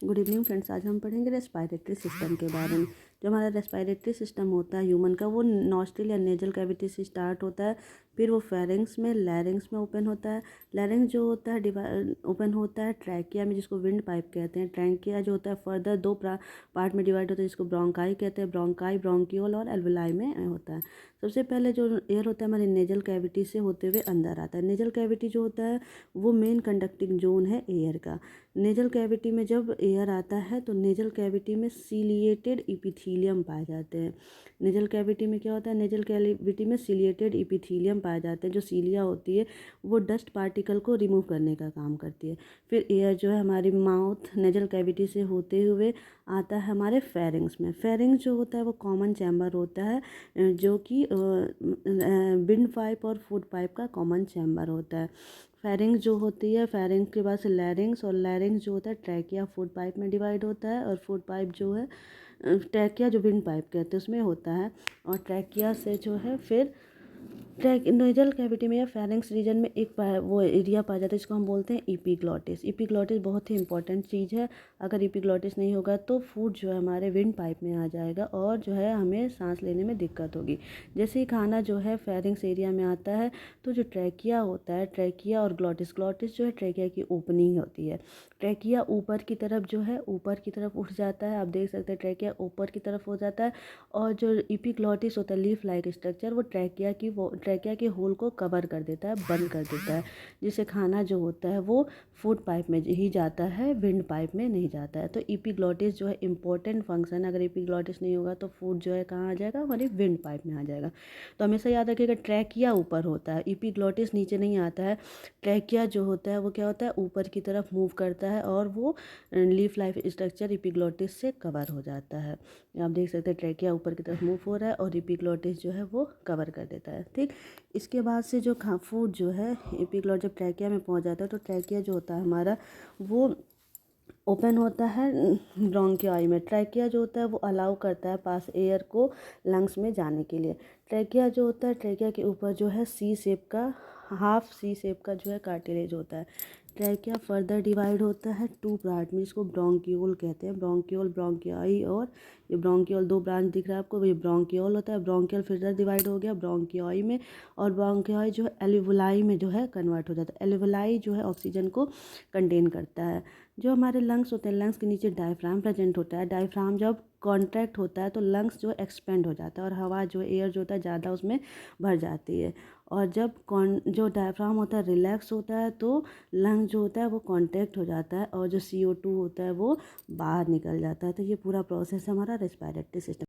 Good evening friends. आज हम पढ़ेंगे रेस्पिरेटरी सिस्टम के बारे में। जो हमारा रेस्पिरेटरी सिस्टम होता है ह्यूमन का, वो नॉस्ट्रिल या नेजल कैविटी से स्टार्ट होता है, फिर वो फेरिंग्स में, लैरिंग्स में ओपन होता है। लैरिंग्स जो होता है ओपन होता है ट्रैकिया में, जिसको विंड पाइप कहते हैं। ट्रैकिया जो होता है फर्दर दो पार्ट में डिवाइड होता है, जिसको ब्रोंकाई कहते हैं। ब्रोंकाई ब्रोंकियोल और एल्वेलाई में होता है। सबसे पहले जो एयर होता है हमारी नेजल कैविटी से होते हुए अंदर आता है। नेजल कैविटी जो होता है वो मेन कंडक्टिंग जोन है एयर का। नेजल कैविटी में जब एयर आता है तो नेजल कैविटी में सीलिएटेड इपिथीलियम पाए जाते हैं। नेजल कैविटी में क्या होता है, नेजल कैविटी में सीलिएटेड इपिथीलियम पाए जाते हैं। जो सीलिया होती है वो डस्ट पार्टिकल को रिमूव करने का काम करती है। फिर एयर जो है हमारी माउथ नेजल कैविटी से होते हुए आता है हमारे फेरिंग्स में। फेरिंग्स जो होता है वो कॉमन चैम्बर होता है, जो कि विंड पाइप और फूड पाइप का कॉमन चैम्बर होता है। फेरिंग्स जो होती है, फेरिंग्स के बाद से लैरिंग्स, और लैरिंग्स जो होता है ट्रैकिया फूड पाइप में डिवाइड होता है। और फूड पाइप जो है ट्रैकिया जो विंड पाइप कहते हैं उसमें होता है। और ट्रैकिया से जो है फिर नेजल कैविटी में या फेरिंग्स रीजन में एक वो एरिया पाया जाता है जिसको हम बोलते हैं एपिग्लॉटिस। एपिग्लॉटिस बहुत ही इंपॉर्टेंट चीज़ है। अगर एपिग्लॉटिस नहीं होगा तो फूड जो है हमारे विंड पाइप में आ जाएगा और जो है हमें सांस लेने में दिक्कत होगी। जैसे ही खाना जो है फेरिंग्स एरिया में आता है तो जो ट्रैकिया होता है, ट्रैकिया और ग्लॉटिस, ग्लॉटिस जो है ट्रैकिया की ओपनिंग होती है। ट्रैकिया ऊपर की तरफ जो है ऊपर की तरफ उठ जाता है, आप देख सकते हैं ट्रैकिया ऊपर की तरफ हो जाता है। और जो एपिग्लॉटिस होता है लीफ लाइक स्ट्रक्चर, वो ट्रैकिया के होल को कवर कर देता है, बंद कर देता है, जिससे खाना जो होता है वो फूड पाइप में ही जाता है, विंड पाइप में नहीं जाता है। तो एपिग्लॉटिस जो है इंपॉर्टेंट फंक्शन है। अगर एपिग्लॉटिस नहीं होगा तो फूड जो है कहाँ आ जाएगा, हमारे विंड पाइप में आ जाएगा। तो हमेशा याद रखिएगा ट्रैकिया ऊपर होता है, एपिग्लॉटिस नीचे नहीं आता है। ट्रैकिया जो होता है वो क्या होता है, ऊपर की तरफ मूव करता है और वो लीफ लाइफ स्ट्रक्चर एपिग्लॉटिस से कवर हो जाता है। आप देख सकते हैं ट्रैकिया ऊपर की तरफ मूव हो रहा है और एपिग्लॉटिस जो है वो कवर कर देता है। ठीक, इसके बाद से जो फूड जो है एपिग्लॉटिस जब ट्रैकिया में पहुंच जाता है तो ट्रैकिया जो होता है हमारा वो ओपन होता है ब्रोंकियाई में। ट्रैकिया जो होता है वो अलाउ करता है पास एयर को लंग्स में जाने के लिए। ट्रैकिया जो होता है, ट्रैकिया के ऊपर जो है सी शेप का, हाफ सी शेप का जो है कार्टिलेज होता है। ट्रैकिया फर्दर डिवाइड होता है टू पार्ट में, जिसको ब्रोंकियोल कहते हैं। ब्रोंकियोल, ब्रोंकियाई, और ये ब्रोंकियोल दो ब्रांच दिख रहा है आपको, ये ब्रोंकियोल होता है। ब्रोंकियल फर्दर डिवाइड हो गया ब्रोंकियाई में, और ब्रोंकियाई जो है एल्वियोलाई में जो है कन्वर्ट हो जाता है। एल्वियोलाई जो है ऑक्सीजन को कंटेन करता है। जो हमारे लंग्स होते हैं, लंग्स के नीचे डायफ्राम प्रेजेंट होता है। डायफ्राम जब कॉन्ट्रैक्ट होता है तो लंग्स जो एक्सपेंड हो जाता है और हवा जो एयर जो होता है ज़्यादा उसमें भर जाती है। और जब जो डायफ्राम होता है रिलैक्स होता है तो लंग जो होता है वो कॉन्ट्रैक्ट हो जाता है और जो CO2 होता है वो बाहर निकल जाता है। तो ये पूरा प्रोसेस हमारा रेस्पिरेटरी सिस्टम।